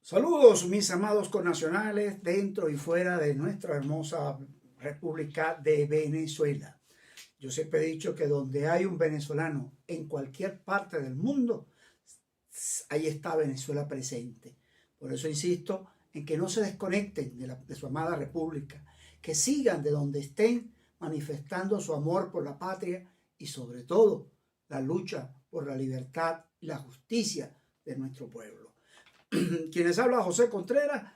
Saludos mis amados connacionales dentro y fuera de nuestra hermosa República de Venezuela. Yo siempre he dicho que donde hay un venezolano en cualquier parte del mundo, ahí está Venezuela presente. Por eso insisto en que no se desconecten de su amada República, que sigan de donde estén manifestando su amor por la patria y sobre todo la lucha por la libertad y la justicia de nuestro pueblo. Quienes habla José Contreras,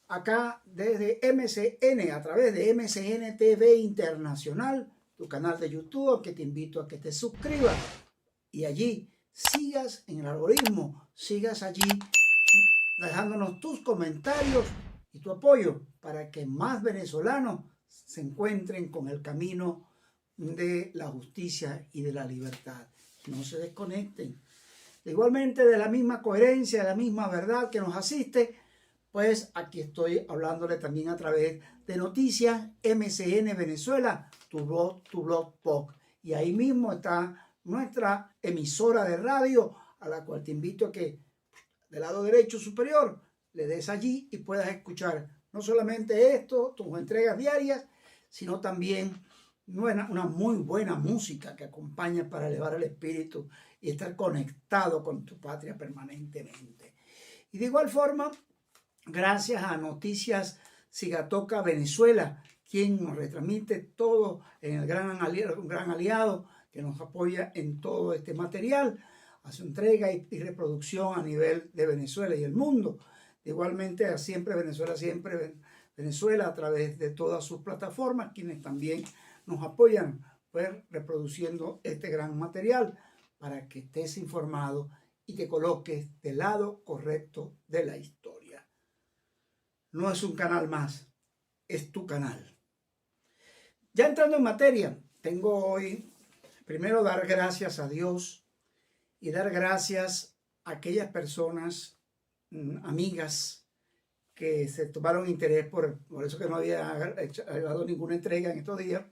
acá desde MCN, a través de MCN TV Internacional, tu canal de YouTube, al que te invito a que te suscribas y allí sigas en el algoritmo, sigas allí dejándonos tus comentarios y tu apoyo para que más venezolanos se encuentren con el camino de la justicia y de la libertad. No se desconecten. Igualmente, de la misma coherencia, de la misma verdad que nos asiste, pues aquí estoy hablándole también a través de Noticias MCN Venezuela, tu blog POC. Y ahí mismo está nuestra emisora de radio, a la cual te invito a que del lado derecho superior le des allí y puedas escuchar no solamente esto, tus entregas diarias, sino también una muy buena música que acompaña para elevar el espíritu y estar conectado con tu patria permanentemente. Y de igual forma, gracias a Noticias Sigatoca Venezuela, quien nos retransmite todo en el un gran aliado que nos apoya en todo este material, hace entrega y reproducción a nivel de Venezuela y el mundo. Igualmente a Siempre Venezuela a través de todas sus plataformas, quienes también nos apoyan pues, reproduciendo este gran material para que estés informado y te coloques del lado correcto de la historia. No es un canal más, es tu canal. Ya entrando en materia, tengo hoy primero dar gracias a Dios y dar gracias a aquellas personas, amigas, que se tomaron interés, por eso que no había dado ninguna entrega en estos días,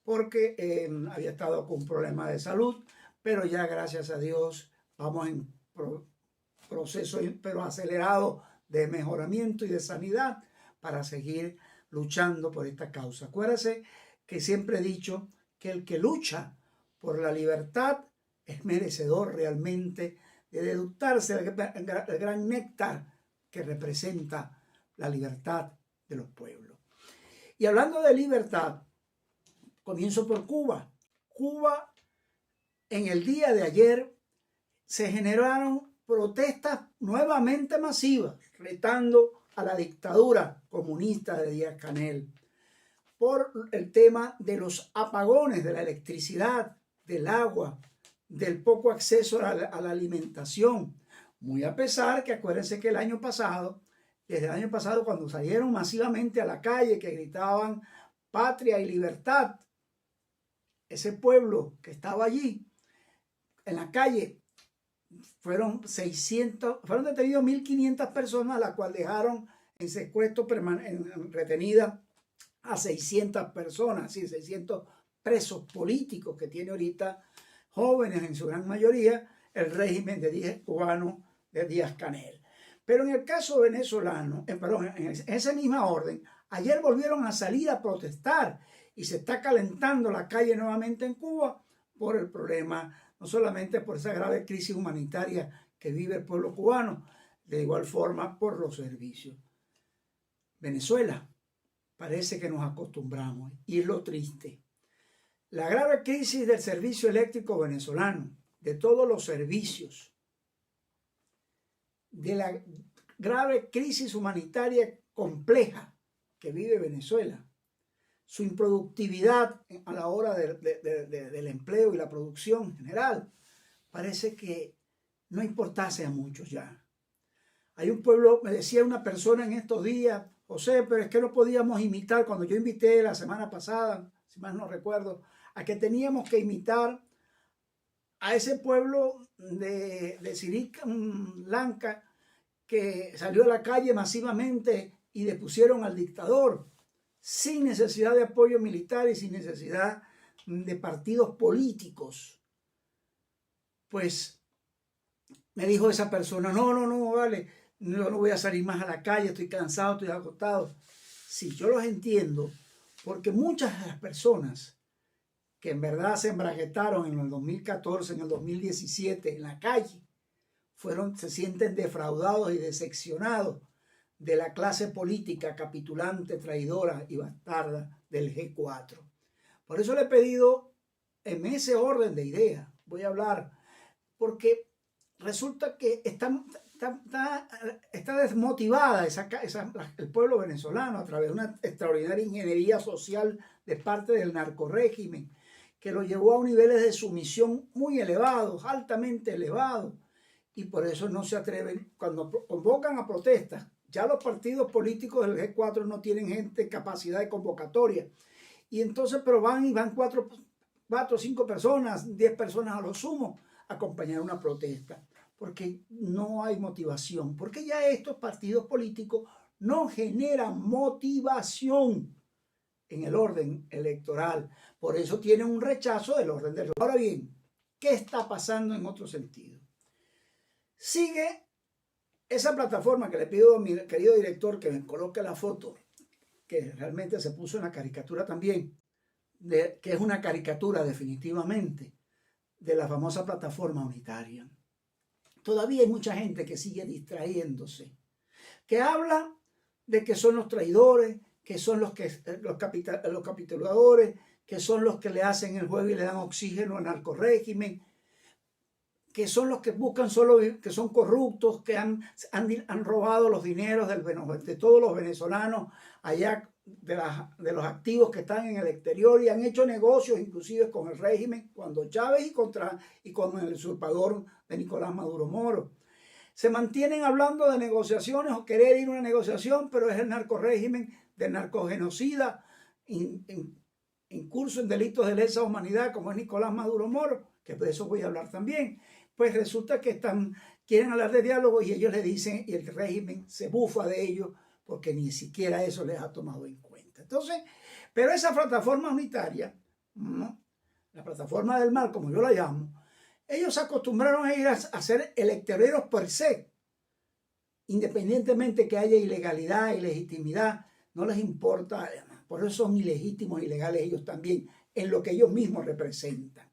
porque había estado con un problema de salud, pero ya gracias a Dios vamos en proceso pero acelerado de mejoramiento y de sanidad para seguir luchando por esta causa. Acuérdense que siempre he dicho que el que lucha por la libertad es merecedor realmente de degustarse el gran néctar que representa la libertad de los pueblos. Y hablando de libertad, comienzo por Cuba. Cuba, en el día de ayer, se generaron protestas nuevamente masivas, retando a la dictadura comunista de Díaz-Canel por el tema de los apagones de la electricidad, del agua, del poco acceso a la alimentación. Muy a pesar que acuérdense que desde el año pasado, cuando salieron masivamente a la calle, que gritaban patria y libertad, ese pueblo que estaba allí en la calle, fueron detenidos 1.500 personas, a las cuales dejaron en secuestro retenidas a 600 personas, sí, 600 presos políticos que tiene ahorita, jóvenes en su gran mayoría, el régimen cubano de Díaz-Canel. Pero en el caso venezolano, en esa misma orden, ayer volvieron a salir a protestar y se está calentando la calle nuevamente en Cuba por el problema, no solamente por esa grave crisis humanitaria que vive el pueblo cubano, de igual forma por los servicios. Venezuela, parece que nos acostumbramos, y es lo triste. La grave crisis del servicio eléctrico venezolano, de todos los servicios, de la grave crisis humanitaria compleja que vive Venezuela, su improductividad a la hora del empleo y la producción en general, parece que no importase a muchos ya. Hay un pueblo, me decía una persona en estos días, José, pero es que no podíamos imitar, cuando yo invité la semana pasada, si más no recuerdo, a que teníamos que imitar a ese pueblo de Sri Lanka que salió a la calle masivamente y depusieron al dictador sin necesidad de apoyo militar y sin necesidad de partidos políticos. Pues me dijo esa persona, no, vale, no voy a salir más a la calle, estoy cansado, estoy agotado. Sí, yo los entiendo, porque muchas de las personas que en verdad se embraguetaron en el 2014, en el 2017, en la calle, se sienten defraudados y decepcionados de la clase política capitulante, traidora y bastarda del G4. Por eso le he pedido, en ese orden de ideas, voy a hablar, porque resulta que está desmotivada el pueblo venezolano a través de una extraordinaria ingeniería social de parte del narcorrégimen, que lo llevó a niveles de sumisión muy elevados, altamente elevados, y por eso no se atreven, cuando convocan a protestas, ya los partidos políticos del G4 no tienen capacidad de convocatoria, y entonces, pero van 4 o 5 personas, 10 personas a lo sumo, a acompañar una protesta, porque no hay motivación, porque ya estos partidos políticos no generan motivación en el orden electoral, por eso tienen un rechazo del orden del... Ahora bien, ¿qué está pasando en otro sentido? Sigue esa plataforma que le pido a mi querido director que me coloque la foto, que realmente se puso en la caricatura también, que es una caricatura definitivamente, de la famosa plataforma unitaria. Todavía hay mucha gente que sigue distrayéndose, que habla de que son los traidores, que son los capituladores, que son los que le hacen el juego y le dan oxígeno al narcorrégimen, que son los que buscan solo, que son corruptos, que han robado los dineros de todos los venezolanos allá, de los activos que están en el exterior, y han hecho negocios inclusive con el régimen, cuando Chávez y con el usurpador de Nicolás Maduro Moro. Se mantienen hablando de negociaciones o querer ir a una negociación, pero es el narcorrégimen del narcogenocida incurso en delitos de lesa humanidad como es Nicolás Maduro Moro, que de eso voy a hablar también. Pues resulta que quieren hablar de diálogo y ellos le dicen, y el régimen se bufa de ellos porque ni siquiera eso les ha tomado en cuenta. Entonces, pero esa plataforma unitaria, ¿no?, la plataforma del mal, como yo la llamo, ellos se acostumbraron a ir a ser electoreros per se, independientemente que haya ilegalidad, ilegitimidad, no les importa, por eso son ilegítimos, ilegales ellos también, en lo que ellos mismos representan.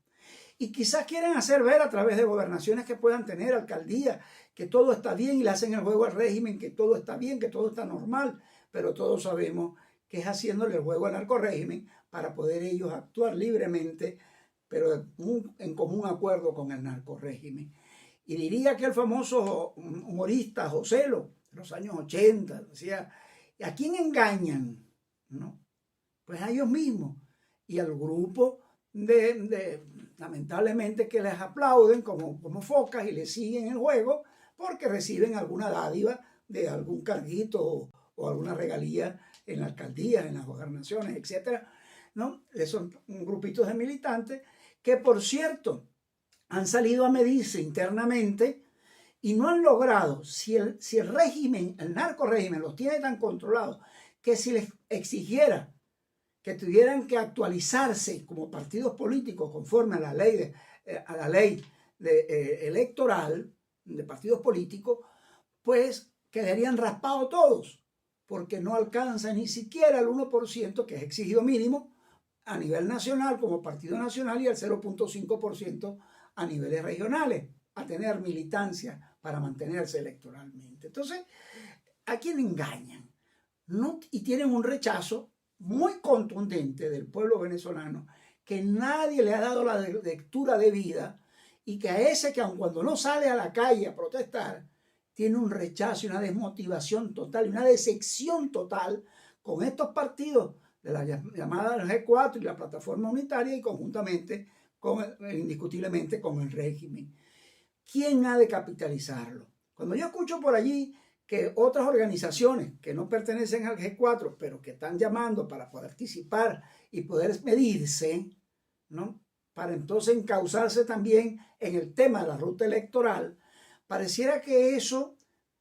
Y quizás quieren hacer ver a través de gobernaciones que puedan tener, alcaldías, que todo está bien y le hacen el juego al régimen, que todo está bien, que todo está normal, pero todos sabemos que es haciéndole el juego al narcorrégimen para poder ellos actuar libremente, pero en común acuerdo con el narcorrégimen. Y diría que el famoso humorista Joselo, de los años 80, decía, ¿a quién engañan? ¿No? Pues a ellos mismos y al grupo lamentablemente, que les aplauden como focas y les siguen el juego porque reciben alguna dádiva de algún carguito o alguna regalía en la alcaldía, en las gobernaciones, etcétera, ¿no? Son grupitos de militantes que, por cierto, han salido a medirse internamente y no han logrado, si el régimen, el narcorrégimen los tiene tan controlados, que si les exigiera que tuvieran que actualizarse como partidos políticos conforme a la ley, electoral de partidos políticos, pues quedarían raspados todos, porque no alcanza ni siquiera el 1%, que es exigido mínimo a nivel nacional como partido nacional, y el 0.5% a niveles regionales, a tener militancia para mantenerse electoralmente. Entonces, ¿a quién engañan? no, y tienen un rechazo muy contundente del pueblo venezolano, que nadie le ha dado la lectura de vida, y que a ese que aun cuando no sale a la calle a protestar, tiene un rechazo y una desmotivación total y una decepción total con estos partidos de la llamada G4 y la plataforma unitaria, y conjuntamente, indiscutiblemente, con el régimen. ¿Quién ha de capitalizarlo? Cuando yo escucho por allí que otras organizaciones que no pertenecen al G4, pero que están llamando para participar y poder medirse, ¿no?, para entonces encauzarse también en el tema de la ruta electoral, pareciera que eso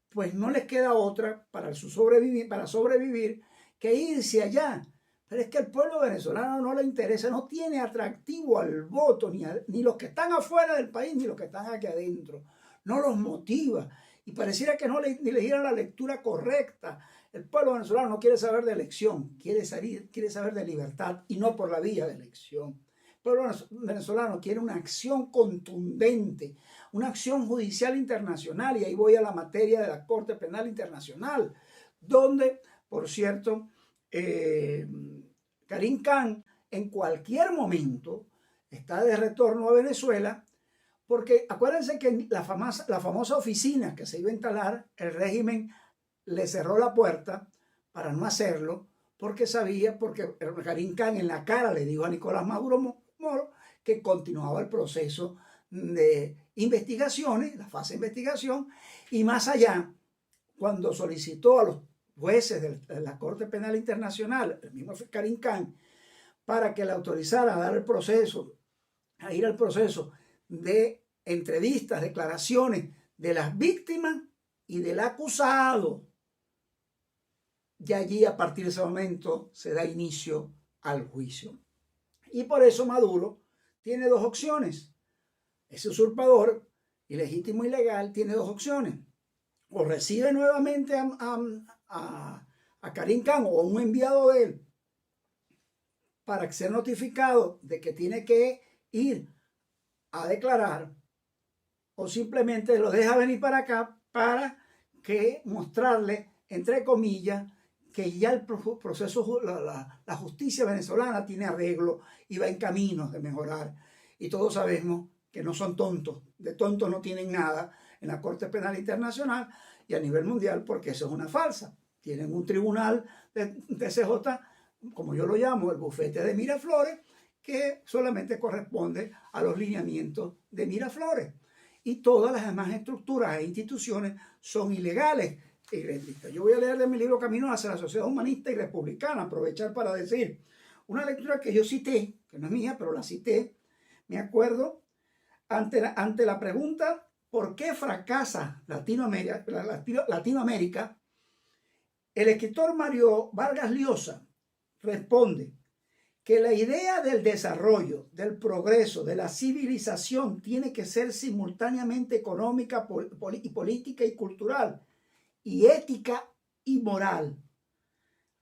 pues no les queda otra para sobrevivir que irse allá. Pero es que el pueblo venezolano no le interesa, no tiene atractivo al voto, ni los que están afuera del país, ni los que están aquí adentro. No los motiva. Y pareciera que ni le dieran la lectura correcta. El pueblo venezolano no quiere saber de elección, quiere saber de libertad, y no por la vía de elección. El pueblo venezolano quiere una acción contundente, una acción judicial internacional, y ahí voy a la materia de la Corte Penal Internacional, donde, por cierto, Karim Khan en cualquier momento está de retorno a Venezuela, porque acuérdense que la famosa oficina que se iba a instalar, el régimen le cerró la puerta para no hacerlo, porque Karim Khan en la cara le dijo a Nicolás Maduro Moro que continuaba el proceso de investigaciones, la fase de investigación, y más allá, cuando solicitó a los jueces de la Corte Penal Internacional, el mismo Karim Khan, para que le autorizara a ir al proceso de entrevistas, declaraciones de las víctimas y del acusado. Y allí, a partir de ese momento, se da inicio al juicio. Y por eso Maduro tiene dos opciones. Ese usurpador, ilegítimo y ilegal, tiene dos opciones. O recibe nuevamente a Karim Khan o a un enviado de él para ser notificado de que tiene que ir a declarar, o simplemente lo deja venir para acá para que mostrarle, entre comillas, que ya el proceso, la justicia venezolana tiene arreglo y va en camino de mejorar. Y todos sabemos que no son tontos, de tontos no tienen nada en la Corte Penal Internacional y a nivel mundial, porque eso es una farsa. Tienen un tribunal de CJ, como yo lo llamo, el bufete de Miraflores, que solamente corresponde a los lineamientos de Miraflores. Y todas las demás estructuras e instituciones son ilegales. Yo voy a leer de mi libro Camino hacia la Sociedad Humanista y Republicana, aprovechar para decir una lectura que yo cité, que no es mía, pero la cité. Me acuerdo ante la pregunta ¿por qué fracasa Latinoamérica? El escritor Mario Vargas Llosa responde que la idea del desarrollo, del progreso, de la civilización tiene que ser simultáneamente económica, y política y cultural, y ética y moral.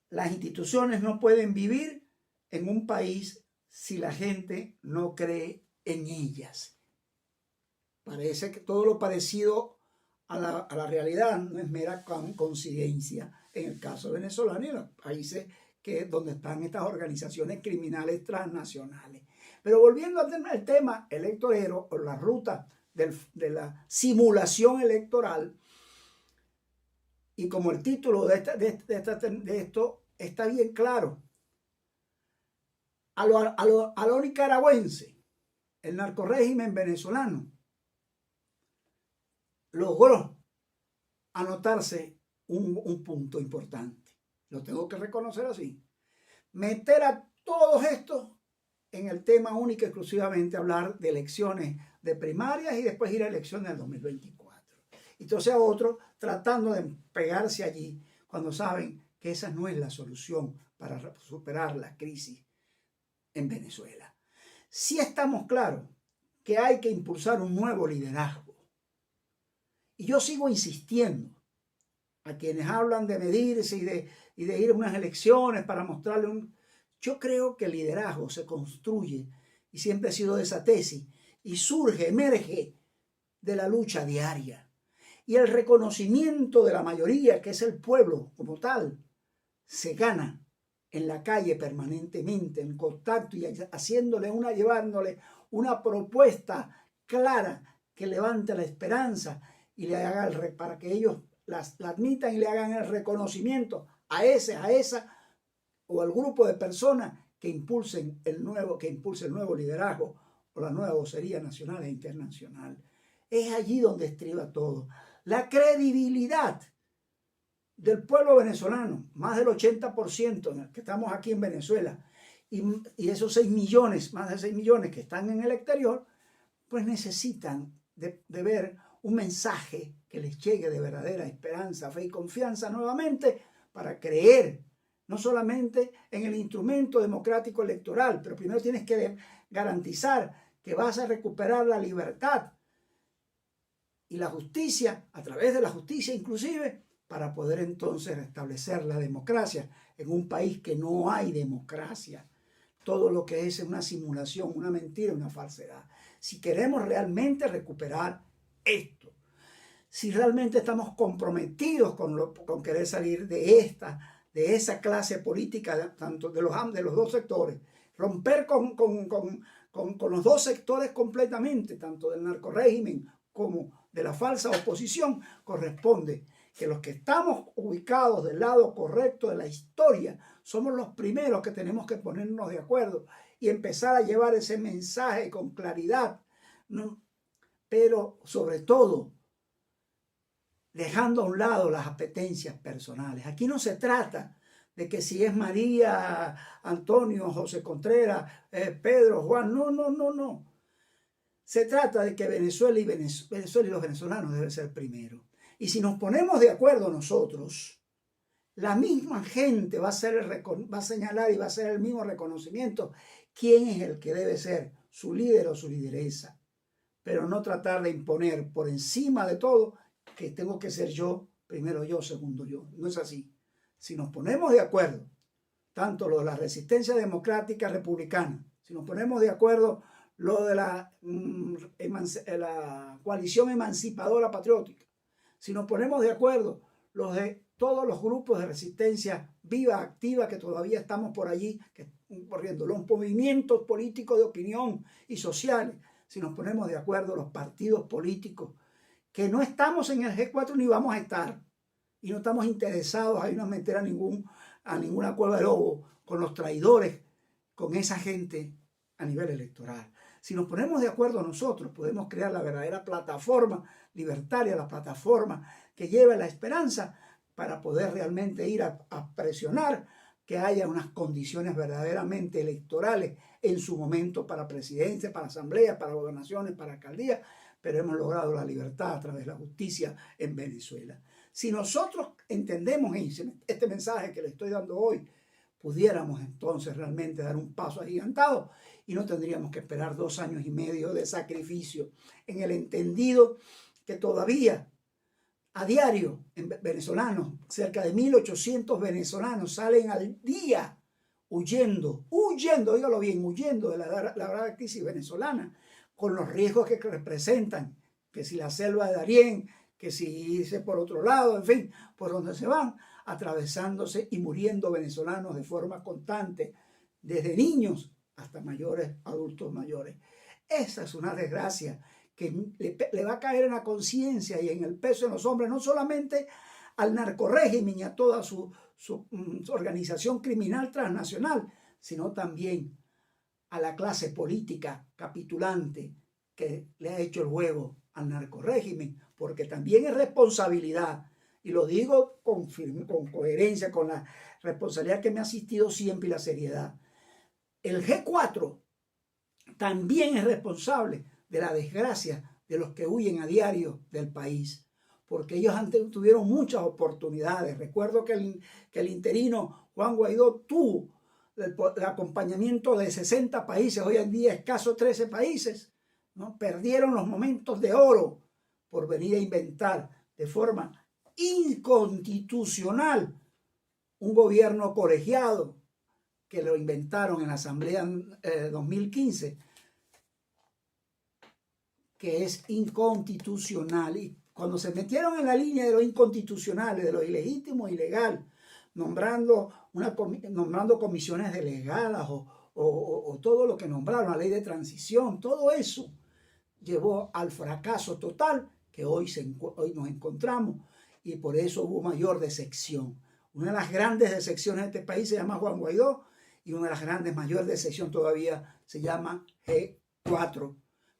Las instituciones no pueden vivir en un país si la gente no cree en ellas. Parece que todo lo parecido a la realidad no es mera coincidencia en el caso venezolano y en los países donde están estas organizaciones criminales transnacionales. Pero volviendo al tema electorero, o la ruta de la simulación electoral, y como el título de esto está bien claro, a lo nicaragüense, el narcorrégimen venezolano logró anotarse un punto importante. Lo tengo que reconocer así. Meter a todos estos en el tema único y exclusivamente, hablar de elecciones de primarias y después ir a elecciones del 2024. Entonces a otros tratando de pegarse allí cuando saben que esa no es la solución para superar la crisis en Venezuela. Sí estamos claros que hay que impulsar un nuevo liderazgo. Y yo sigo insistiendo a quienes hablan de medirse y de ir a unas elecciones para mostrarle Yo creo que el liderazgo se construye, y siempre he sido de esa tesis, y emerge de la lucha diaria. Y el reconocimiento de la mayoría, que es el pueblo como tal, se gana en la calle permanentemente, en contacto y llevándole una propuesta clara que levante la esperanza y le haga para que ellos la admitan y le hagan el reconocimiento a esa o al grupo de personas que impulsen el nuevo liderazgo o la nueva vocería nacional e internacional. Es allí donde estriba todo. La credibilidad del pueblo venezolano, más del 80% en el que estamos aquí en Venezuela, y esos 6 millones, más de 6 millones que están en el exterior, pues necesitan de ver un mensaje que les llegue de verdadera esperanza, fe y confianza nuevamente para creer no solamente en el instrumento democrático electoral, pero primero tienes que garantizar que vas a recuperar la libertad y la justicia, a través de la justicia inclusive, para poder entonces restablecer la democracia en un país que no hay democracia. Todo lo que es una simulación, una mentira, una falsedad. Si queremos realmente recuperar esto, si realmente estamos comprometidos con querer salir de esa clase política, tanto de los dos sectores, romper con los dos sectores completamente, tanto del narcorrégimen como de la falsa oposición, corresponde que los que estamos ubicados del lado correcto de la historia somos los primeros que tenemos que ponernos de acuerdo y empezar a llevar ese mensaje con claridad, ¿no? Pero sobre todo dejando a un lado las apetencias personales. Aquí no se trata de que si es María, Antonio, José Contreras, Pedro, Juan, no. Se trata de que Venezuela y los venezolanos deben ser primero. Y si nos ponemos de acuerdo nosotros, la misma gente va a señalar y va a hacer el mismo reconocimiento quién es el que debe ser su líder o su lideresa. Pero no tratar de imponer por encima de todo que tengo que ser yo, primero yo, segundo yo. No es así. Si nos ponemos de acuerdo, tanto lo de la resistencia democrática republicana, si nos ponemos de acuerdo lo de la coalición emancipadora patriótica, si nos ponemos de acuerdo los de todos los grupos de resistencia viva, activa, que todavía estamos por allí corriendo, los movimientos políticos de opinión y sociales, si nos ponemos de acuerdo los partidos políticos, que no estamos en el G4 ni vamos a estar, y no estamos interesados a irnos a meter a ninguna cueva de lobo con los traidores, con esa gente a nivel electoral. Si nos ponemos de acuerdo nosotros, podemos crear la verdadera plataforma libertaria, la plataforma que lleve la esperanza para poder realmente ir a presionar que haya unas condiciones verdaderamente electorales en su momento para presidencia, para asamblea, para gobernaciones, para alcaldías, pero hemos logrado la libertad a través de la justicia en Venezuela. Si nosotros entendemos este mensaje que le estoy dando hoy, pudiéramos entonces realmente dar un paso agigantado y no tendríamos que esperar 2 años y medio de sacrificio, en el entendido que todavía a diario en venezolanos, cerca de 1.800 venezolanos salen al día huyendo, dígalo bien, huyendo de la grave crisis venezolana, con los riesgos que representan, que si la selva de Darién, que si irse por otro lado, en fin, por donde se van, atravesándose y muriendo venezolanos de forma constante, desde niños hasta mayores, adultos mayores. Esa es una desgracia que le va a caer en la conciencia y en el peso de los hombres, no solamente al narcorrégimen y a toda su organización criminal transnacional, sino también a la clase política capitulante que le ha hecho el juego al narcorrégimen, porque también es responsabilidad, y lo digo con coherencia, con la responsabilidad que me ha asistido siempre y la seriedad. El G4 también es responsable de la desgracia de los que huyen a diario del país, porque ellos antes tuvieron muchas oportunidades. Recuerdo que el interino Juan Guaidó tuvo el acompañamiento de 60 países, hoy en día escasos 13 países, ¿no? Perdieron los momentos de oro por venir a inventar de forma inconstitucional un gobierno colegiado, que lo inventaron en la Asamblea 2015, que es inconstitucional. Y cuando se metieron en la línea de lo inconstitucional, de lo ilegítimo, ilegal, nombrando comisiones delegadas o todo lo que nombraron, la ley de transición, todo eso llevó al fracaso total que hoy nos encontramos, y por eso hubo mayor decepción. Una de las grandes decepciones de este país se llama Juan Guaidó, y una de las grandes, mayor decepción todavía se llama G4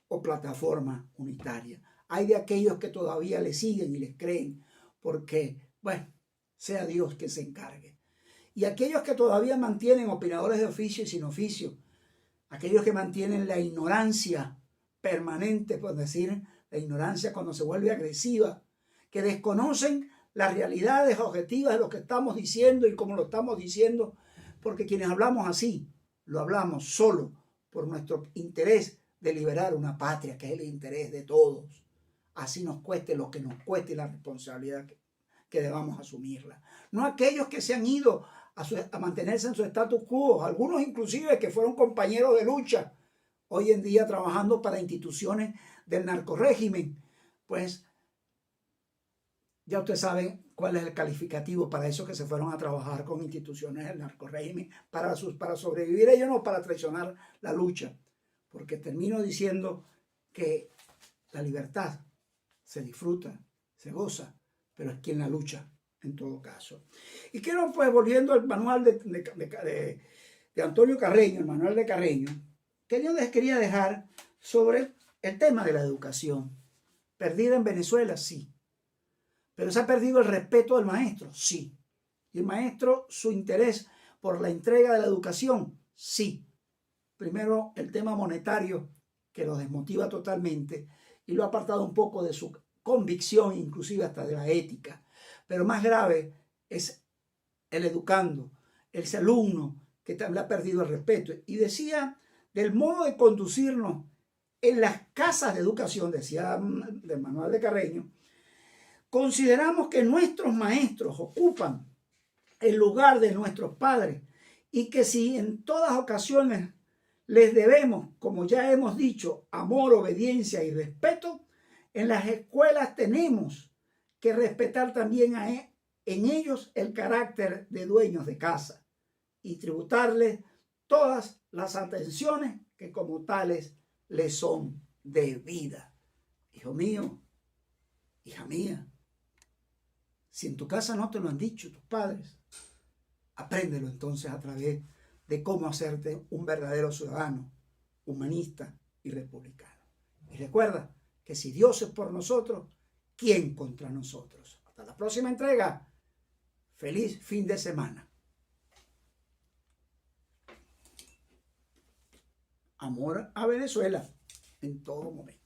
o Plataforma Unitaria. Hay de aquellos que todavía le siguen y les creen, porque, bueno, sea Dios que se encargue. Y aquellos que todavía mantienen opinadores de oficio y sin oficio, aquellos que mantienen la ignorancia permanente, por decir, la ignorancia cuando se vuelve agresiva, que desconocen las realidades objetivas de lo que estamos diciendo y cómo lo estamos diciendo, porque quienes hablamos así, lo hablamos solo por nuestro interés de liberar una patria, que es el interés de todos. Así nos cueste lo que nos cueste y la responsabilidad que debamos asumirla. No aquellos que se han ido a mantenerse en su status quo, algunos inclusive que fueron compañeros de lucha, hoy en día trabajando para instituciones del narcorrégimen. Pues ya ustedes saben cuál es el calificativo para esos que se fueron a trabajar con instituciones del narcorrégimen para sobrevivir ellos, no para traicionar la lucha. Porque termino diciendo que la libertad se disfruta, se goza, pero es quien la lucha en todo caso. Y quiero, pues, volviendo al manual de Antonio Carreño, el manual de Carreño, que yo les quería dejar sobre el tema de la educación. ¿Perdida en Venezuela? Sí. ¿Pero se ha perdido el respeto del maestro? Sí. ¿Y el maestro, su interés por la entrega de la educación? Sí. Primero, el tema monetario, que lo desmotiva totalmente y lo ha apartado un poco de su convicción, inclusive hasta de la ética. Pero más grave es el educando, ese alumno que le ha perdido el respeto. Y decía del modo de conducirnos en las casas de educación, decía del manual de Carreño, consideramos que nuestros maestros ocupan el lugar de nuestros padres y que si en todas ocasiones les debemos, como ya hemos dicho, amor, obediencia y respeto, en las escuelas tenemos que respetar también en ellos el carácter de dueños de casa y tributarles todas las atenciones que como tales les son debidas. Hijo mío, hija mía, si en tu casa no te lo han dicho tus padres, apréndelo entonces a través de cómo hacerte un verdadero ciudadano, humanista y republicano. Y recuerda que si Dios es por nosotros, ¿quién contra nosotros? Hasta la próxima entrega. Feliz fin de semana. Amor a Venezuela en todo momento.